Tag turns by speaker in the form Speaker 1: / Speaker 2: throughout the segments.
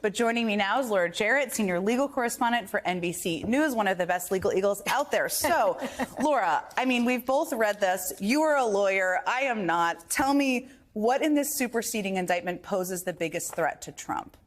Speaker 1: But joining me now is Laura Jarrett, senior legal correspondent for NBC News, one of the best legal eagles out there. So, Laura, I mean, we've both read this. You are a lawyer. I am not. Tell me, what in this superseding indictment poses the biggest threat to Trump?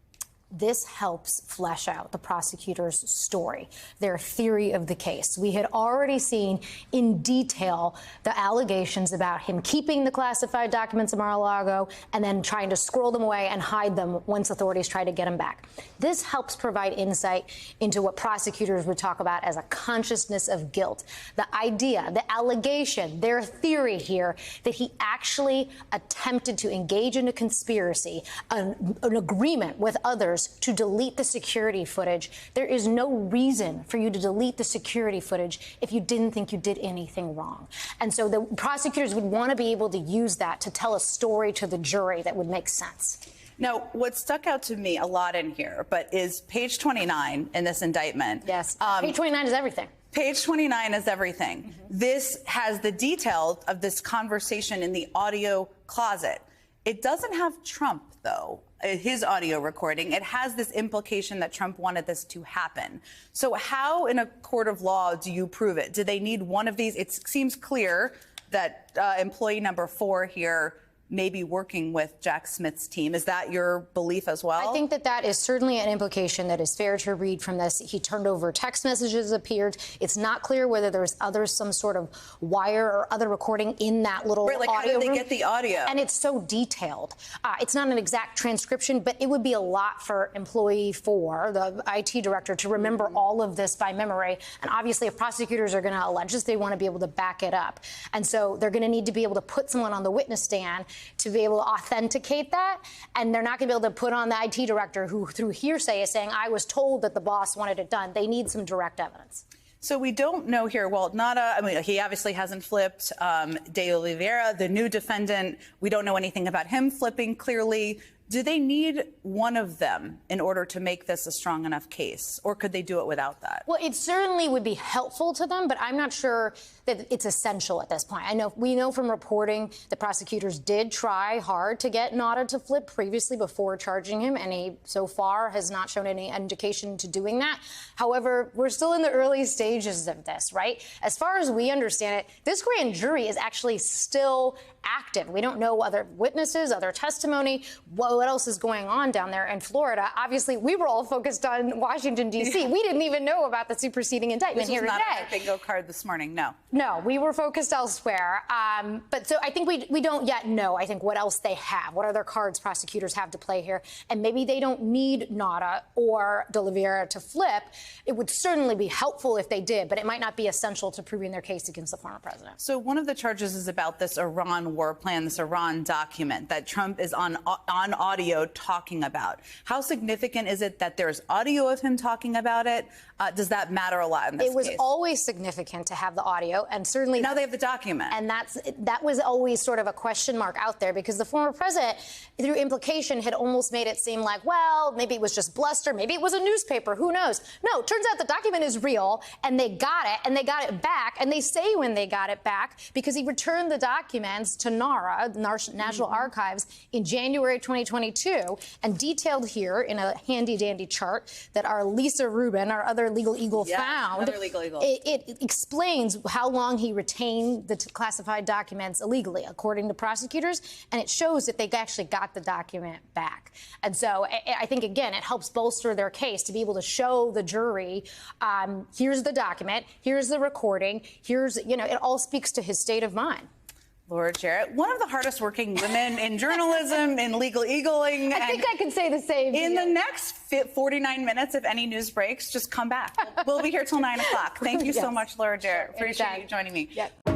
Speaker 2: This helps flesh out the prosecutor's story, their theory of the case. We had already seen in detail the allegations about him keeping the classified documents of Mar-a-Lago and then trying to squirrel them away and hide them once authorities try to get him back. This helps provide insight into what prosecutors would talk about as a consciousness of guilt. The idea, the allegation, their theory here that he actually attempted to engage in a conspiracy, an agreement with others to delete the security footage. There is no reason for you to delete the security footage if you didn't think you did anything wrong. And so the prosecutors would want to be able to use that to tell a story to the jury that would make sense.
Speaker 1: Now, what stuck out to me a lot in here, but is page 29 in this indictment.
Speaker 2: Yes, page 29 is everything.
Speaker 1: Page 29 is everything. Mm-hmm. This has the details of this conversation in the audio closet. It doesn't have Trump, though, his audio recording. It has this implication that Trump wanted this to happen. So how, in a court of law, do you prove it? Do they need one of these? It seems clear that employee number 4 here may be working with Jack Smith's team. Is that your belief as well?
Speaker 2: I think that that is certainly an implication that is fair to read from this. He turned over text messages appeared. It's not clear whether there's some sort of wire or other recording in that little
Speaker 1: right, like
Speaker 2: audio
Speaker 1: how did they
Speaker 2: room.
Speaker 1: Get the audio?
Speaker 2: And it's so detailed. It's not an exact transcription, but it would be a lot for employee 4, the IT director, to remember all of this by memory. And obviously, if prosecutors are going to allege this, they want to be able to back it up. And so they're going to need to be able to put someone on the witness stand to be able to authenticate that. And they're not going to be able to put on the IT director who, through hearsay, is saying, I was told that the boss wanted it done. They need some direct evidence.
Speaker 1: So we don't know here. Well, I mean, he obviously hasn't flipped. De Oliveira, the new defendant, we don't know anything about him flipping clearly. Do they need one of them in order to make this a strong enough case? Or could they do it without that?
Speaker 2: Well, it certainly would be helpful to them, but I'm not sure that it's essential at this point. We know from reporting that prosecutors did try hard to get Nauta to flip previously before charging him, and he so far has not shown any indication to doing that. However, we're still in the early stages of this, right? As far as we understand it, this grand jury is actually still active. We don't know other witnesses, other testimony, what else is going on down there in Florida. Obviously, we were all focused on Washington, D.C. Yeah. We didn't even know about the superseding indictment here today.
Speaker 1: This was not on the bingo card this morning, no.
Speaker 2: No, we were focused elsewhere. But so I think we don't yet know, I think, what else they have, what other cards prosecutors have to play here. And maybe they don't need Nauta or De Oliveira to flip. It would certainly be helpful if they did, but it might not be essential to proving their case against the former president.
Speaker 1: So one of the charges is about this Iran war plan, this Iran document that Trump is on audio talking about. How significant is it that there's audio of him talking about it? Does that matter a lot in this case?
Speaker 2: It was always significant to have the audio, and certainly
Speaker 1: now they have the document.
Speaker 2: And that was always sort of a question mark out there because the former president, through implication, had almost made it seem like, well, maybe it was just bluster, maybe it was a newspaper, who knows? No, it turns out the document is real, and they got it, and they got it back, and they say when they got it back because he returned the documents to NARA, National Archives, in January 2022, and detailed here in a handy-dandy chart that our Lisa Rubin, our other legal eagle, found.
Speaker 1: Another legal eagle.
Speaker 2: It explains how long he retained the classified documents illegally, according to prosecutors, and it shows that they actually got the document back. And so I think, again, it helps bolster their case to be able to show the jury, here's the document, here's the recording, here's, it all speaks to his state of mind.
Speaker 1: Laura Jarrett, one of the hardest working women in journalism, in legal eagling.
Speaker 2: I think I can say the same.
Speaker 1: In the next 49 minutes, if any news breaks, just come back. We'll be here till 9 o'clock. Thank you so much, Laura Jarrett. Appreciate you joining me. Yep.